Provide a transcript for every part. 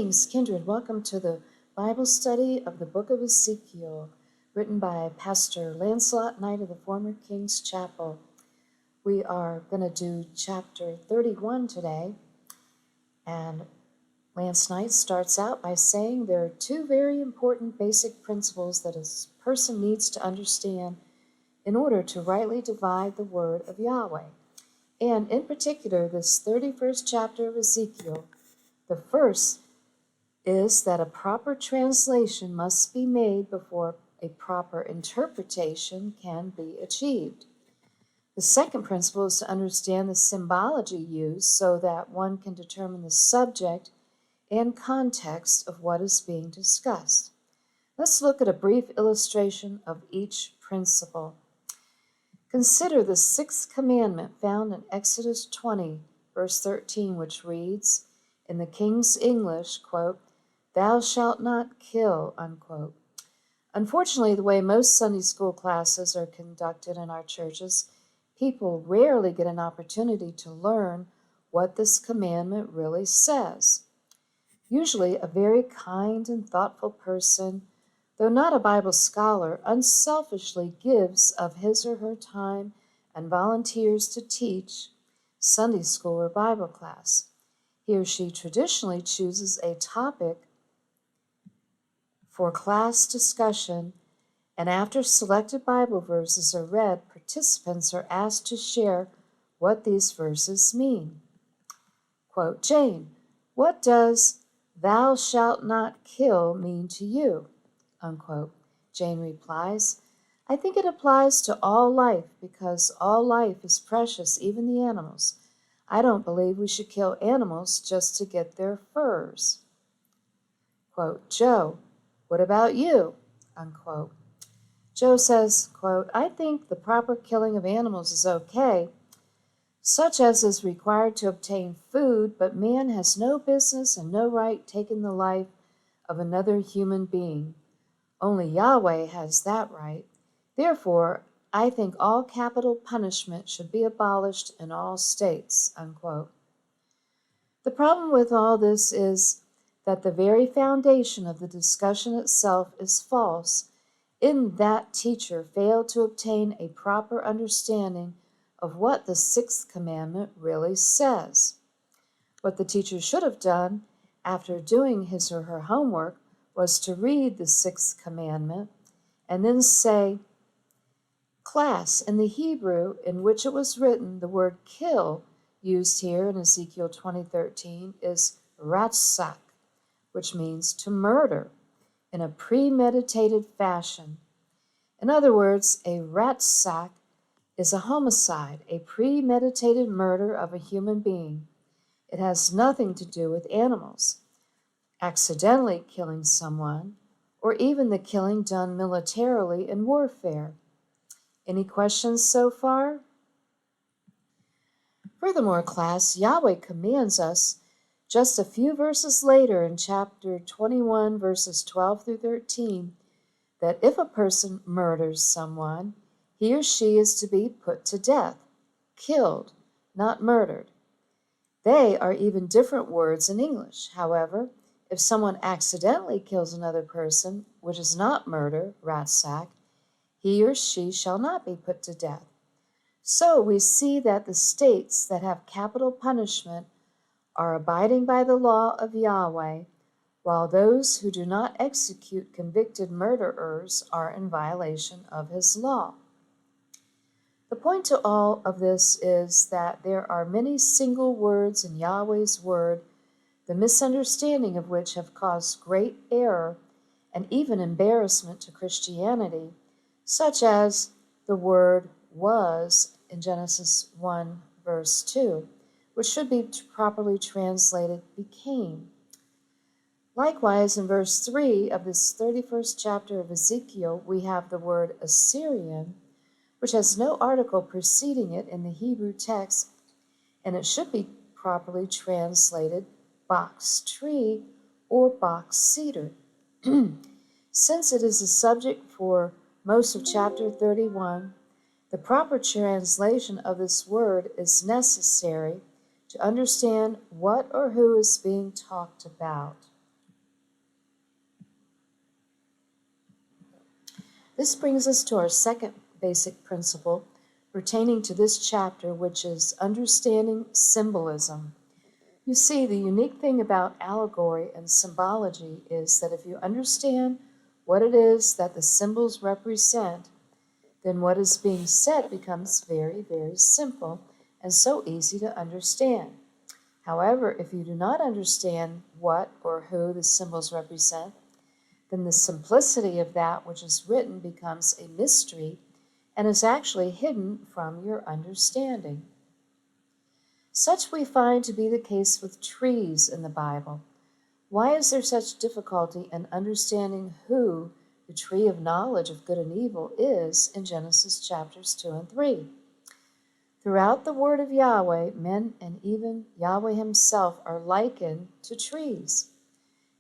Greetings, kindred. Welcome to the Bible study of the book of Ezekiel, written by Pastor Lancelot Knight of the former King's Chapel. We are going to do chapter 31 today, and Lance Knight starts out by saying there are two very important basic principles that a person needs to understand in order to rightly divide the word of Yahweh. And in particular, this 31st chapter of Ezekiel, the first is that a proper translation must be made before a proper interpretation can be achieved. The second principle is to understand the symbology used so that one can determine the subject and context of what is being discussed. Let's look at a brief illustration of each principle. Consider the sixth commandment found in Exodus 20, verse 13, which reads, in the King's English, quote, "Thou shalt not kill," unquote. Unfortunately, the way most Sunday school classes are conducted in our churches, people rarely get an opportunity to learn what this commandment really says. Usually, a very kind and thoughtful person, though not a Bible scholar, unselfishly gives of his or her time and volunteers to teach Sunday school or Bible class. He or she traditionally chooses a topic for class discussion, and after selected Bible verses are read, participants are asked to share what these verses mean. Quote, "Jane, what does 'thou shalt not kill' mean to you?" Unquote. Jane replies, "I think it applies to all life because all life is precious, even the animals. I don't believe we should kill animals just to get their furs." Quote, "Joe, what about you?" Unquote. Joe says, quote, "I think the proper killing of animals is okay, such as is required to obtain food, but man has no business and no right taking the life of another human being. Only Yahweh has that right. Therefore, I think all capital punishment should be abolished in all states." Unquote. The problem with all this is that the very foundation of the discussion itself is false, in that teacher failed to obtain a proper understanding of what the sixth commandment really says. What the teacher should have done after doing his or her homework was to read the sixth commandment and then say, "Class, in the Hebrew in which it was written, the word 'kill' used here in Ezekiel 20:13 is ratzak, which means to murder in a premeditated fashion. In other words, a ratzak is a homicide, a premeditated murder of a human being. It has nothing to do with animals, accidentally killing someone, or even the killing done militarily in warfare. Any questions so far?" Furthermore, class, Yahweh commands us just a few verses later in chapter 21, verses 12 through 13, that if a person murders someone, he or she is to be put to death, killed, not murdered. They are even different words in English. However, if someone accidentally kills another person, which is not murder, ratzak, he or she shall not be put to death. So we see that the states that have capital punishment are abiding by the law of Yahweh, while those who do not execute convicted murderers are in violation of his law. The point to all of this is that there are many single words in Yahweh's word, the misunderstanding of which have caused great error and even embarrassment to Christianity, such as the word "was" in Genesis 1, verse 2, which should be properly translated "became." Likewise, in verse 3 of this 31st chapter of Ezekiel, we have the word "Assyrian," which has no article preceding it in the Hebrew text, and it should be properly translated "box tree" or "box cedar." Since it is a subject for most of chapter 31, the proper translation of this word is necessary to understand what or who is being talked about. This brings us to our second basic principle pertaining to this chapter, which is understanding symbolism. You see, the unique thing about allegory and symbology is that if you understand what it is that the symbols represent, then what is being said becomes very, very simple and so easy to understand. However, if you do not understand what or who the symbols represent, then the simplicity of that which is written becomes a mystery and is actually hidden from your understanding. Such we find to be the case with trees in the Bible. Why is there such difficulty in understanding who the tree of knowledge of good and evil is in Genesis chapters 2 and 3? Throughout the word of Yahweh, men and even Yahweh himself are likened to trees.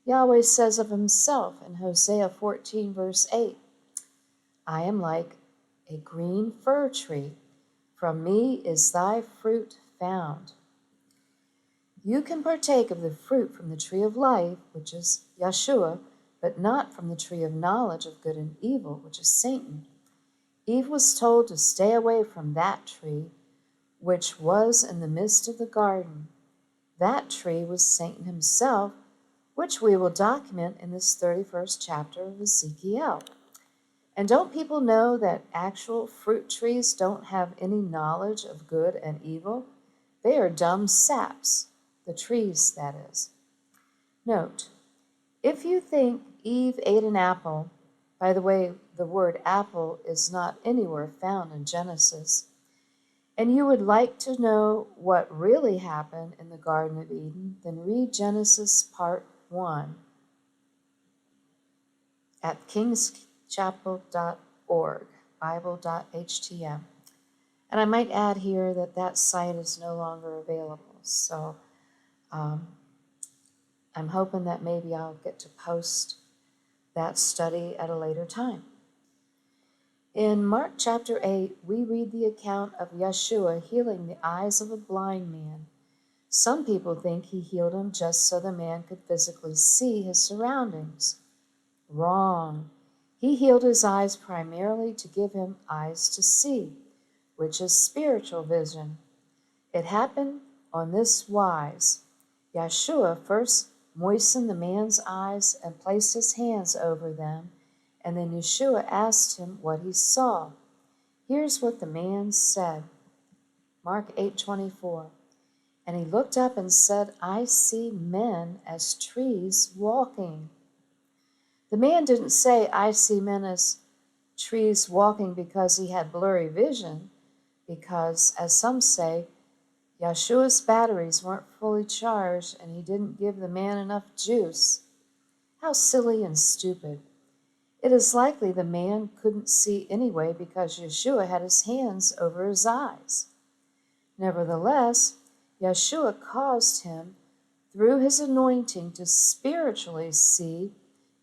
Yahweh says of himself in Hosea 14 verse 8, I am like a green fir tree. From me is thy fruit found. You can partake of the fruit from the tree of life, which is Yeshua, but not from the tree of knowledge of good and evil, which is Satan. Eve was told to stay away from that tree, which was in the midst of the garden. That tree was Satan himself, which we will document in this 31st chapter of Ezekiel. And don't people know that actual fruit trees don't have any knowledge of good and evil? They are dumb saps, the trees, that is. Note, if you think Eve ate an apple, by the way, the word apple is not anywhere found in Genesis, and you would like to know what really happened in the Garden of Eden, then read Genesis part 1 at kingschapel.org, bible.htm. And I might add here that that site is no longer available. So I'm hoping that maybe I'll get to post that study at a later time. In Mark chapter 8, we read the account of Yeshua healing the eyes of a blind man. Some people think he healed him just so the man could physically see his surroundings. Wrong. He healed his eyes primarily to give him eyes to see, which is spiritual vision. It happened on this wise. Yeshua first moistened the man's eyes and placed his hands over them, and then Yeshua asked him what he saw. Here's what the man said. Mark 8:24. And he looked up and said, I see men as trees walking. The man didn't say, I see men as trees walking because he had blurry vision, because, as some say, Yeshua's batteries weren't fully charged and he didn't give the man enough juice. How silly and stupid. It is likely the man couldn't see anyway because Yeshua had his hands over his eyes. Nevertheless, Yeshua caused him, through his anointing, to spiritually see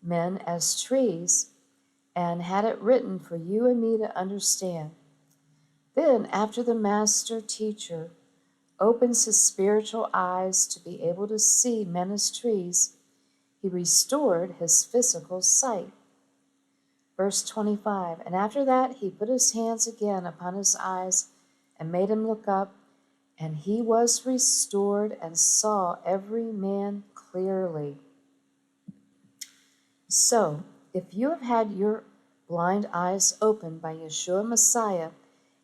men as trees, and had it written for you and me to understand. Then, after the master teacher opens his spiritual eyes to be able to see men as trees, he restored his physical sight. Verse 25, and after that he put his hands again upon his eyes and made him look up, and he was restored and saw every man clearly. So, if you have had your blind eyes opened by Yeshua Messiah,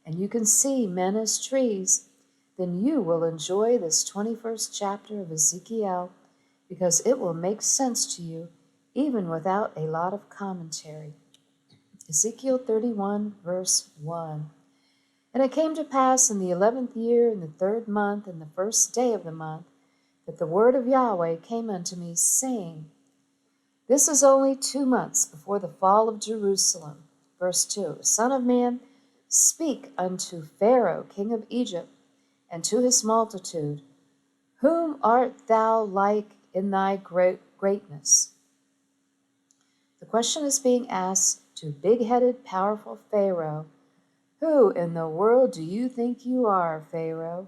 and you can see men as trees, then you will enjoy this 21st chapter of Ezekiel, because it will make sense to you even without a lot of commentary. Ezekiel 31, verse 1. And it came to pass in the 11th year, in the 3rd month, in the 1st day of the month, that the word of Yahweh came unto me, saying, This is only 2 months before the fall of Jerusalem. Verse 2, Son of man, speak unto Pharaoh, king of Egypt, and to his multitude, Whom art thou like in thy greatness? The question is being asked to big-headed, powerful Pharaoh. Who in the world do you think you are, Pharaoh?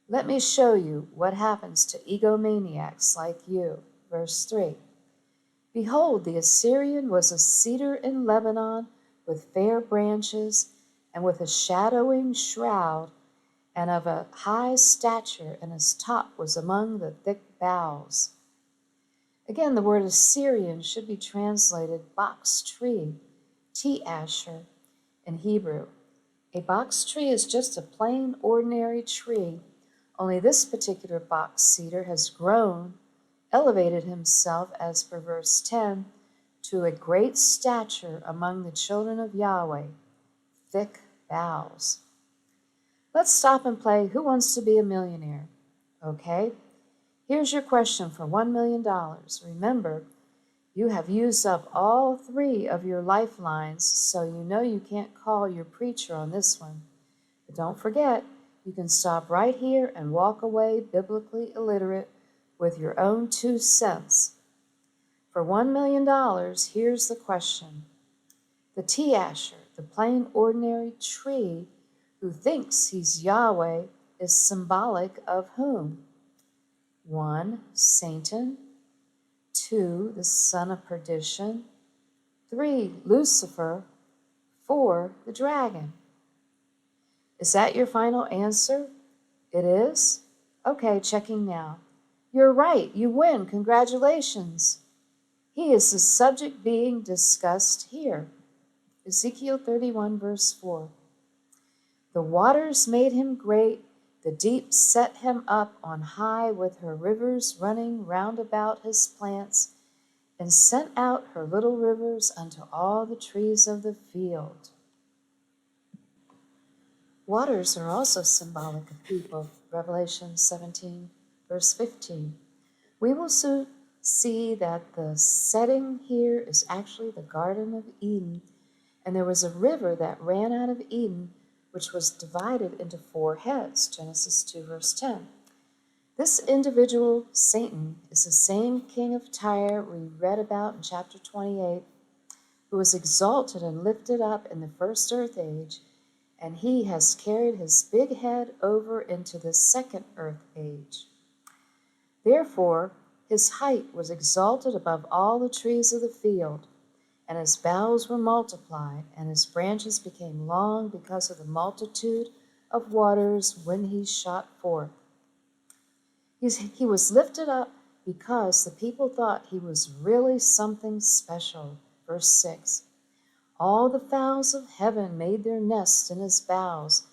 Let me show you what happens to egomaniacs like you. Verse 3. Behold, the Assyrian was a cedar in Lebanon with fair branches and with a shadowing shroud and of a high stature, and his top was among the thick boughs. Again, the word Assyrian should be translated box tree, T-asher in Hebrew. A box tree is just a plain, ordinary tree, only this particular box cedar has grown, elevated himself, as per verse 10, to a great stature among the children of Yahweh, thick boughs. Let's stop and play Who Wants to Be a Millionaire? Okay, here's your question for $1 million. Remember, you have used up all 3 of your lifelines, so you know you can't call your preacher on this one. But don't forget, you can stop right here and walk away biblically illiterate with your own 2 cents. For $1 million, here's the question. The T-asher, the plain ordinary tree who thinks he's Yahweh, is symbolic of whom? 1, Satan. 2, the son of perdition. 3, Lucifer. 4, the dragon. Is that your final answer? It is? Okay, checking now. You're right, you win, congratulations. He is the subject being discussed here. Ezekiel 31, verse 4. The waters made him great, the deep set him up on high with her rivers running round about his plants, and sent out her little rivers unto all the trees of the field. Waters are also symbolic of people. Revelation 17, verse 15. We will soon see that the setting here is actually the Garden of Eden, and there was a river that ran out of Eden, which was divided into 4 heads, Genesis 2, verse 10. This individual, Satan, is the same king of Tyre we read about in chapter 28, who was exalted and lifted up in the first earth age, and he has carried his big head over into the second earth age. Therefore, his height was exalted above all the trees of the field, and his boughs were multiplied, and his branches became long because of the multitude of waters when he shot forth. He was lifted up because the people thought he was really something special. Verse 6. All the fowls of heaven made their nests in his boughs,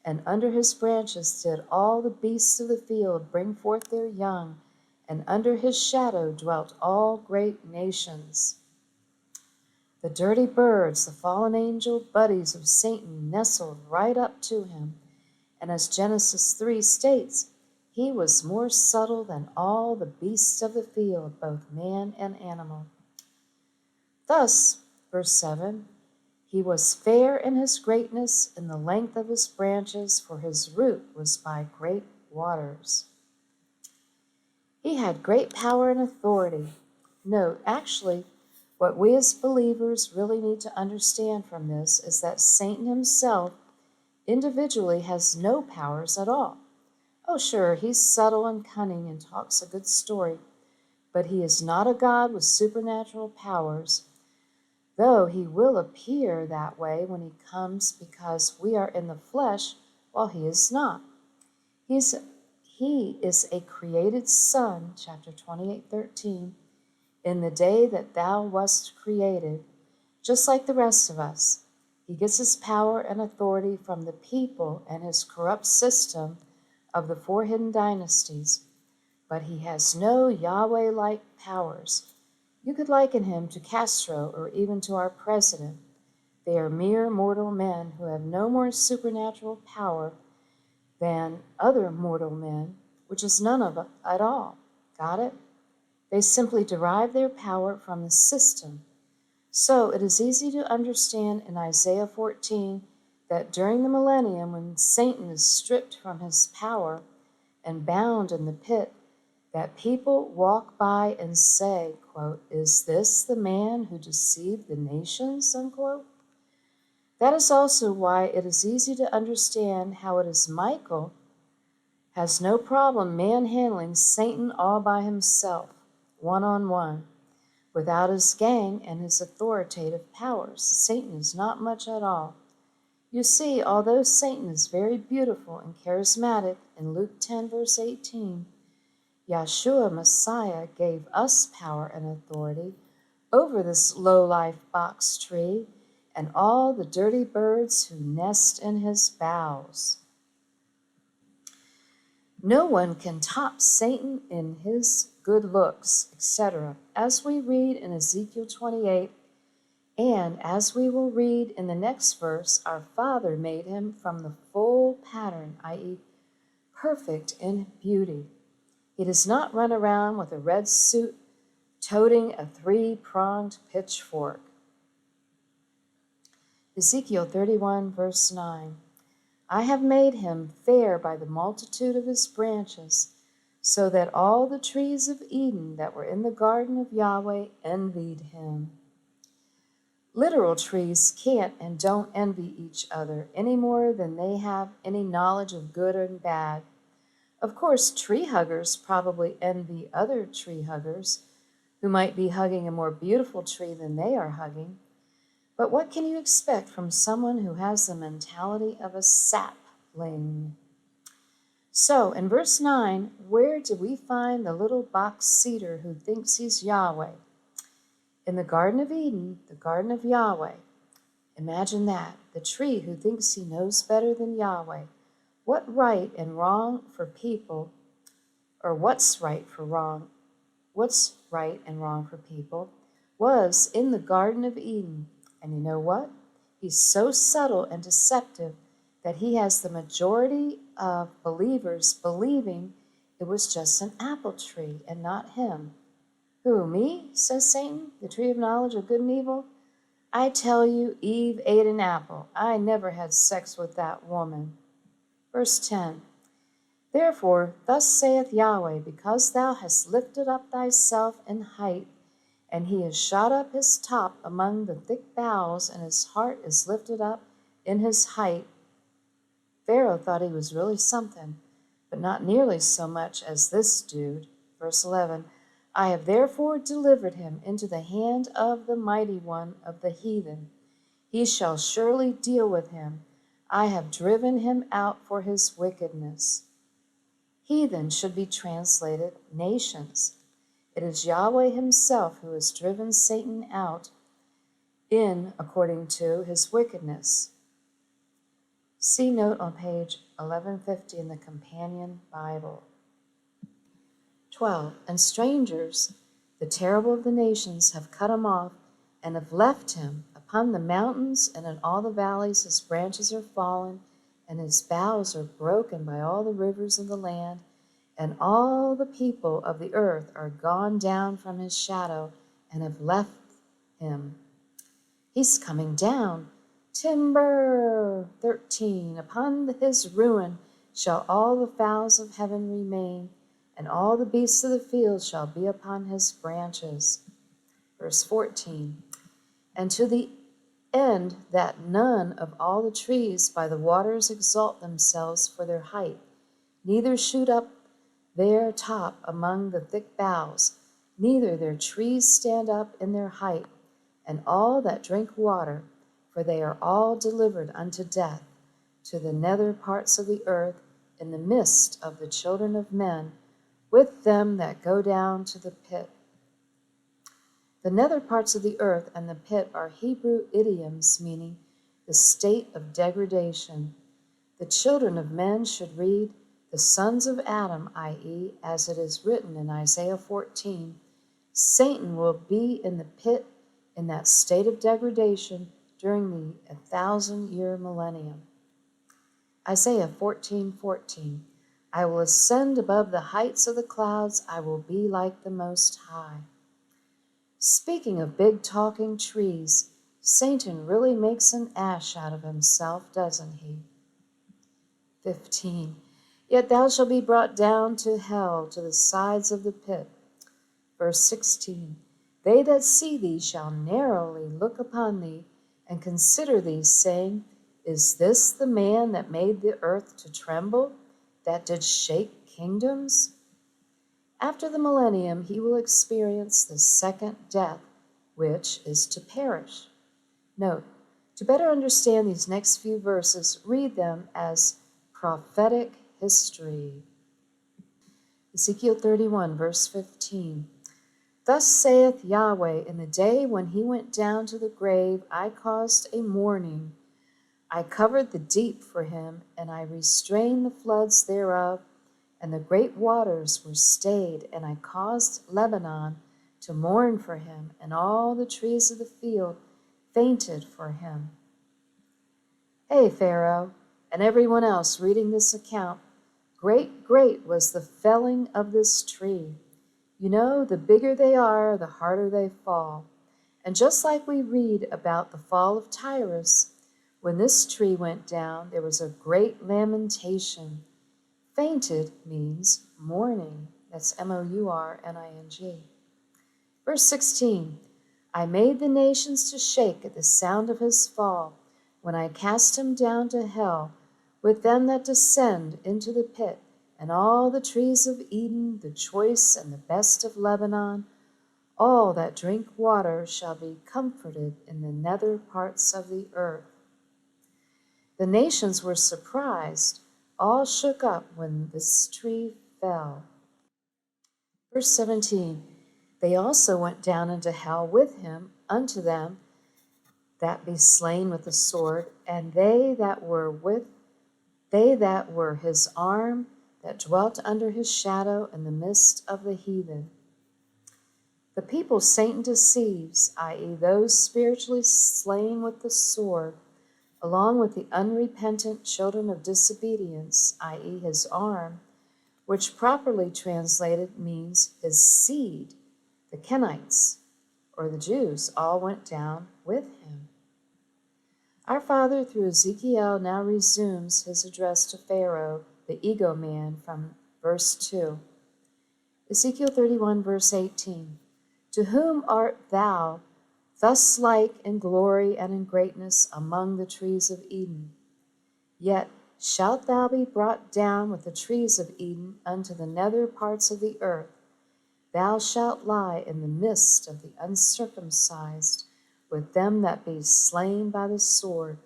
and under his branches did all the beasts of the field bring forth their young, and under his shadow dwelt all great nations. The dirty birds, the fallen angel buddies of Satan, nestled right up to him, and as Genesis 3 states, he was more subtle than all the beasts of the field, both man and animal. Thus, verse 7, he was fair in his greatness, in the length of his branches, for his root was by great waters. He had great power and authority. Note, actually, what we as believers really need to understand from this is that Satan himself individually has no powers at all. Oh, sure, he's subtle and cunning and talks a good story, but he is not a God with supernatural powers, though he will appear that way when he comes because we are in the flesh while he is not. He is a created son, chapter 28:13, in the day that thou wast created, just like the rest of us. He gets his power and authority from the people and his corrupt system of the 4 hidden dynasties, but he has no Yahweh-like powers. You could liken him to Castro or even to our president. They are mere mortal men who have no more supernatural power than other mortal men, which is none of it at all. Got it? They simply derive their power from the system. So it is easy to understand in Isaiah 14 that during the millennium, when Satan is stripped from his power and bound in the pit, that people walk by and say, quote, "Is this the man who deceived the nations?" unquote. That is also why it is easy to understand how it is Michael has no problem manhandling Satan all by himself, one-on-one. Without his gang and his authoritative powers, Satan is not much at all. You see, although Satan is very beautiful and charismatic in Luke 10, verse 18, Yeshua Messiah gave us power and authority over this low-life box tree and all the dirty birds who nest in his boughs. No one can top Satan in his good looks, etc., as we read in Ezekiel 28, and as we will read in the next verse, our Father made him from the full pattern, i.e., perfect in beauty. He does not run around with a red suit toting a three-pronged pitchfork. Ezekiel 31, verse 9. I have made him fair by the multitude of his branches, so that all the trees of Eden that were in the garden of Yahweh envied him. Literal trees can't and don't envy each other any more than they have any knowledge of good and bad. Of course, tree huggers probably envy other tree huggers who might be hugging a more beautiful tree than they are hugging. But what can you expect from someone who has the mentality of a sapling? So, in verse 9, where do we find the little box cedar who thinks he's Yahweh? In the Garden of Eden, the Garden of Yahweh. Imagine that, the tree who thinks he knows better than Yahweh. What right and wrong for people, or what's right and wrong for people, was in the Garden of Eden. And you know what? He's so subtle and deceptive that he has the majority of believers believing it was just an apple tree and not him. Who, me? Says Satan, the tree of knowledge of good and evil? I tell you, Eve ate an apple. I never had sex with that woman. Verse 10. Therefore, thus saith Yahweh, because thou hast lifted up thyself in height, and he has shot up his top among the thick boughs, and his heart is lifted up in his height. Pharaoh thought he was really something, but not nearly so much as this dude. Verse 11, I have therefore delivered him into the hand of the mighty one of the heathen. He shall surely deal with him. I have driven him out for his wickedness. Heathen should be translated nations. It is Yahweh himself who has driven Satan out according to his wickedness. See note on page 1150 in the Companion Bible. 12. And strangers, the terrible of the nations, have cut him off and have left him. Upon the mountains and in all the valleys his branches are fallen, and his boughs are broken by all the rivers of the land, and all the people of the earth are gone down from his shadow and have left him. He's coming down. Timber. 13. Upon his ruin shall all the fowls of heaven remain, and all the beasts of the field shall be upon his branches. Verse 14. And to the end that none of all the trees by the waters exalt themselves for their height, neither shoot up their top among the thick boughs, neither their trees stand up in their height, and all that drink water, for they are all delivered unto death, to the nether parts of the earth, in the midst of the children of men, with them that go down to the pit. The nether parts of the earth and the pit are Hebrew idioms meaning the state of degradation. The children of men should read the sons of Adam, i.e., as it is written in Isaiah 14, Satan will be in the pit in that state of degradation during the 1,000-year millennium. Isaiah 14:14, I will ascend above the heights of the clouds, I will be like the Most High. Speaking of big talking trees, Satan really makes an ass out of himself, doesn't he? 15. Yet thou shalt be brought down to hell, to the sides of the pit. Verse 16. They that see thee shall narrowly look upon thee, and consider thee, saying, Is this the man that made the earth to tremble, that did shake kingdoms? After the millennium, he will experience the second death, which is to perish. Note, to better understand these next few verses, read them as prophetic history. Ezekiel 31, verse 15. Thus saith Yahweh, in the day when he went down to the grave, I caused a mourning. I covered the deep for him, and I restrained the floods thereof, and the great waters were stayed, and I caused Lebanon to mourn for him, and all the trees of the field fainted for him. Hey, Pharaoh, and everyone else reading this account, great was the felling of this tree. You know, the bigger they are, the harder they fall. And just like we read about the fall of Tyrus, when this tree went down, there was a great lamentation. Fainted means mourning. That's mourning. Verse 16, I made the nations to shake at the sound of his fall, when I cast him down to hell, with them that descend into the pit, and all the trees of Eden, the choice and the best of Lebanon, all that drink water shall be comforted in the nether parts of the earth. The nations were surprised, all shook up when this tree fell. Verse 17, they also went down into hell with him unto them that be slain with the sword, and they that were his arm, that dwelt under his shadow in the midst of the heathen. The people Satan deceives, i.e., those spiritually slain with the sword, along with the unrepentant children of disobedience, i.e., his arm, which properly translated means his seed, the Kenites, or the Jews, all went down with him. Our Father, through Ezekiel, now resumes his address to Pharaoh, the ego man, from verse 2. Ezekiel 31, verse 18. To whom art thou thus like in glory and in greatness among the trees of Eden? Yet shalt thou be brought down with the trees of Eden unto the nether parts of the earth. Thou shalt lie in the midst of the uncircumcised, with them that be slain by the sword.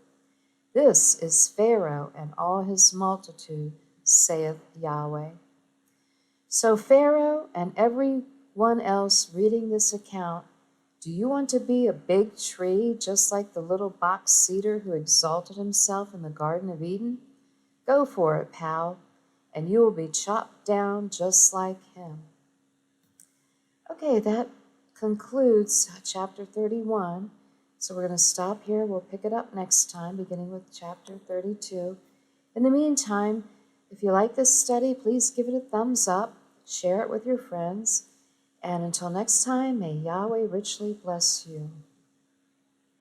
This is Pharaoh and all his multitude, saith Yahweh. So Pharaoh and everyone else reading this account, do you want to be a big tree just like the little box cedar who exalted himself in the Garden of Eden? Go for it, pal, and you will be chopped down just like him. Okay, that concludes chapter 31. So we're going to stop here. We'll pick it up next time, beginning with chapter 32. In the meantime, if you like this study, please give it a thumbs up, share it with your friends, and until next time, may Yahweh richly bless you.